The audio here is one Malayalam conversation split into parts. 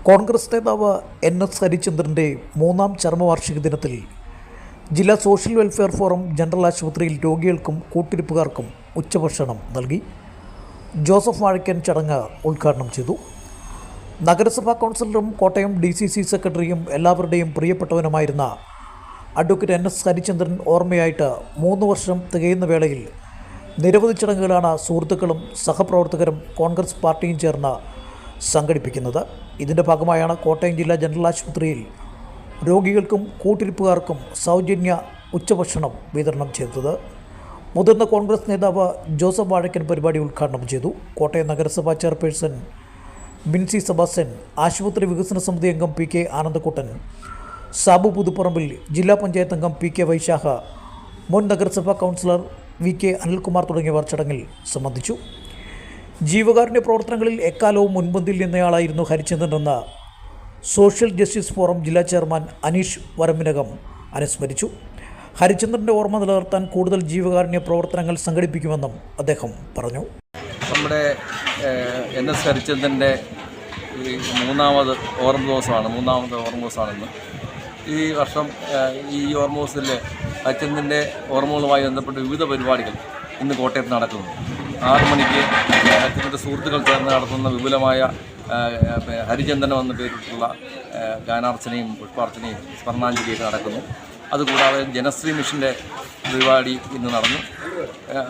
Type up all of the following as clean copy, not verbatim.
കോൺഗ്രസ് നേതാവ് NS ഹരിചന്ദ്രൻ്റെ മൂന്നാം ചരമവാർഷിക ദിനത്തിൽ ജില്ലാ സോഷ്യൽ വെൽഫെയർ ഫോറം ജനറൽ ആശുപത്രിയിൽ രോഗികൾക്കും കൂട്ടിരിപ്പുകാർക്കും ഉച്ചഭക്ഷണം നൽകി. ജോസഫ് വാഴക്കൻ ചടങ്ങ് ഉദ്ഘാടനം ചെയ്തു. നഗരസഭാ കൗൺസിലറും കോട്ടയം DCC സെക്രട്ടറിയും എല്ലാവരുടെയും പ്രിയപ്പെട്ടവനുമായിരുന്ന അഡ്വക്കേറ്റ് NS ഹരിചന്ദ്രൻ ഓർമ്മയായിട്ട് 3 വർഷം തികയുന്ന വേളയിൽ നിരവധി ചടങ്ങുകളാണ് സുഹൃത്തുക്കളും സഹപ്രവർത്തകരും കോൺഗ്രസ് പാർട്ടിയും ചേർന്ന് സംഘടിപ്പിക്കുന്നത്. ഇതിൻ്റെ ഭാഗമായാണ് കോട്ടയം ജില്ലാ ജനറൽ ആശുപത്രിയിൽ രോഗികൾക്കും കൂട്ടിരിപ്പുകാർക്കും സൗജന്യ ഉച്ചഭക്ഷണം വിതരണം ചെയ്തത്. മുതിർന്ന കോൺഗ്രസ് നേതാവ് ജോസഫ് വാഴക്കൻ പരിപാടി ഉദ്ഘാടനം ചെയ്തു. കോട്ടയം നഗരസഭാ ചെയർപേഴ്സൺ ബിൻസി സെബാസ്റ്റ്യൻ, ആശുപത്രി വികസന സമിതി അംഗം PK ആനന്ദക്കുട്ടൻ, സാബു പുതുപ്പറമ്പിൽ, ജില്ലാ പഞ്ചായത്ത് അംഗം PK വൈശാഖ, മുൻ നഗരസഭാ കൗൺസിലർ VK അനിൽകുമാർ തുടങ്ങിയവർ ചടങ്ങിൽ സംബന്ധിച്ചു. ജീവകാരുണ്യ പ്രവർത്തനങ്ങളിൽ എക്കാലവും മുൻപന്തിയിൽ നിന്നയാളായിരുന്നു ഹരിചന്ദ്രൻ എന്ന സോഷ്യൽ ജസ്റ്റിസ് ഫോറം ജില്ലാ ചെയർമാൻ അനീഷ് വരമ്പിനകം അനുസ്മരിച്ചു. ഹരിചന്ദ്രൻ്റെ ഓർമ്മ നിലനിർത്താൻ കൂടുതൽ ജീവകാരുണ്യ പ്രവർത്തനങ്ങൾ സംഘടിപ്പിക്കുമെന്നും അദ്ദേഹം പറഞ്ഞു. നമ്മുടെ NS ഹരിചന്ദ്രൻ്റെ മൂന്നാമത്തെ ഓർമ്മ ദിവസമാണെന്ന്. ഈ വർഷം ഈ ഓർമ്മ ദിവസത്തിൽ ഹരിചന്ദ്രൻ്റെ ഓർമ്മകളുമായി ബന്ധപ്പെട്ട് വിവിധ പരിപാടികൾ ഇന്ന് കോട്ടയത്ത് നടക്കുന്നു. 6 മണിക്ക് ഹരിചന്ദ്രൻ്റെ സുഹൃത്തുക്കൾ ചേർന്ന് നടത്തുന്ന വിപുലമായ ഹരിചന്ദനം എന്ന പേരിട്ടുള്ള ഗാനാർച്ചനയും പുഷ്പാർച്ചനയും സ്മരണാഞ്ജലിയൊക്കെ നടക്കുന്നു. അതുകൂടാതെ ജനശ്രീ മിഷൻ്റെ പരിപാടി ഇന്ന് നടന്നു.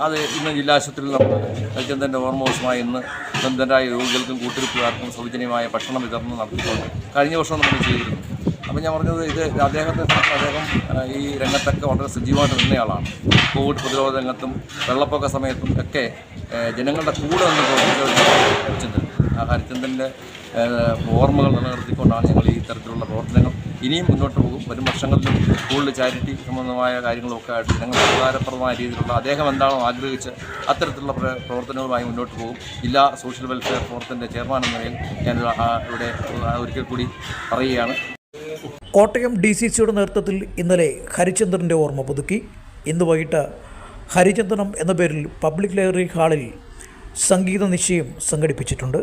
അത് ഇന്ന് ജില്ലാശുപത്രിയിൽ നമ്മൾ ഹരിചന്ദ്രൻ്റെ ഓർമ്മ ദിവസമായി ഇന്ന് ബന്ധരായ രോഗികൾക്കും കൂട്ടിരിപ്പുകാർക്കും സൗജന്യമായ ഭക്ഷണ വിതരണം നടത്തിക്കൊണ്ട് കഴിഞ്ഞ വർഷം നമ്മൾ ചെയ്തിരുന്നു. അപ്പോൾ ഞാൻ പറഞ്ഞത് അദ്ദേഹം ഈ രംഗത്തൊക്കെ വളരെ സജീവമായിട്ട് നിന്നയാളാണ്. കോവിഡ് പ്രതിരോധ രംഗത്തും വെള്ളപ്പൊക്ക സമയത്തും ഒക്കെ ജനങ്ങളുടെ കൂടെ നിന്ന് പ്രവർത്തിച്ചിട്ടുണ്ട്. ആ ഹരിചന്ദ്രൻ്റെ ഓർമ്മകൾ നിലനിർത്തിക്കൊണ്ടാണ് ഞങ്ങൾ ഈ തരത്തിലുള്ള പ്രവർത്തനങ്ങൾ ഇനിയും മുന്നോട്ട് പോകും. വരും വർഷങ്ങളിലും കൂടുതൽ ചാരിറ്റി സംബന്ധമായ കാര്യങ്ങളൊക്കെ ആയിട്ട് ജനങ്ങൾക്ക് ഉപകാരപ്രദമായ രീതിയിലുള്ള അദ്ദേഹം എന്താണോ ആഗ്രഹിച്ച് അത്തരത്തിലുള്ള പ്രവർത്തനങ്ങളുമായി മുന്നോട്ട് പോകും. ജില്ലാ സോഷ്യൽ വെൽഫെയർ ഫോറത്തിൻ്റെ ചെയർമാൻ എന്ന നിലയിൽ ഞാൻ ഇവിടെ ഒരിക്കൽ കൂടി പറയുകയാണ്. കോട്ടയം DCCയുടെ നേതൃത്വത്തിൽ ഇന്നലെ ഹരിചന്ദ്രൻ്റെ ഓർമ്മ പുതുക്കി. ഇന്ന് വൈകിട്ട് ഹരിചന്ദനം എന്ന പേരിൽ പബ്ലിക് ലൈബ്രറി ഹാളിൽ സംഗീത നിശ്ചയം സംഘടിപ്പിച്ചിട്ടുണ്ട്.